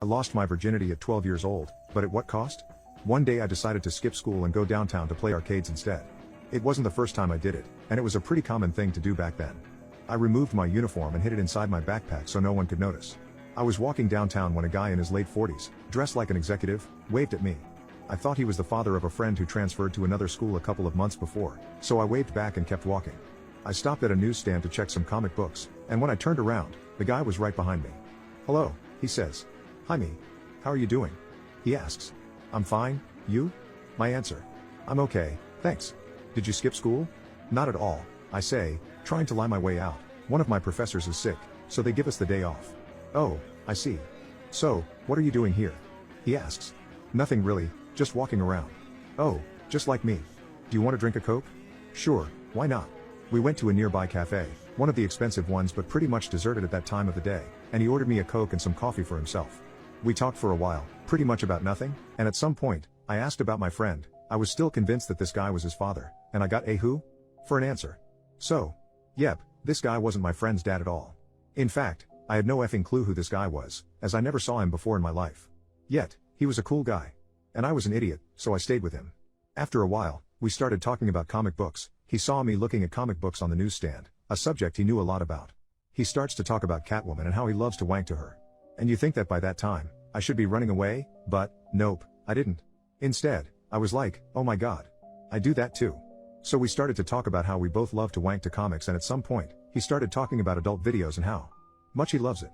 I lost my virginity at 12 years old, but at what cost? One day I decided to skip school and go downtown to play arcades instead. It wasn't the first time I did it, and it was a pretty common thing to do back then. I removed my uniform and hid it inside my backpack so no one could notice. I was walking downtown when a guy in his late 40s, dressed like an executive, waved at me. I thought he was the father of a friend who transferred to another school a couple of months before, so I waved back and kept walking. I stopped at a newsstand to check some comic books, and when I turned around, the guy was right behind me. "Hello," he says. "Hi me. How are you doing?" he asks. "I'm fine, you?" My answer. "I'm okay, thanks. Did you skip school?" "Not at all," I say, trying to lie my way out. "One of my professors is sick, so they give us the day off." "Oh, I see. So, what are you doing here?" he asks. "Nothing really, just walking around." "Oh, just like me. Do you want to drink a Coke?" "Sure, why not?" We went to a nearby cafe, one of the expensive ones but pretty much deserted at that time of the day, and he ordered me a Coke and some coffee for himself. We talked for a while, pretty much about nothing, and at some point, I asked about my friend. I was still convinced that this guy was his father, and I got a who? For an answer. So, yep, this guy wasn't my friend's dad at all. In fact, I had no effing clue who this guy was, as I never saw him before in my life. Yet, he was a cool guy. And I was an idiot, so I stayed with him. After a while, we started talking about comic books. He saw me looking at comic books on the newsstand, a subject he knew a lot about. He starts to talk about Catwoman and how he loves to wank to her. And you think that by that time, I should be running away, but, nope, I didn't. Instead, I was like, oh my god. I do that too. So we started to talk about how we both love to wank to comics, and at some point, he started talking about adult videos and how much he loves it.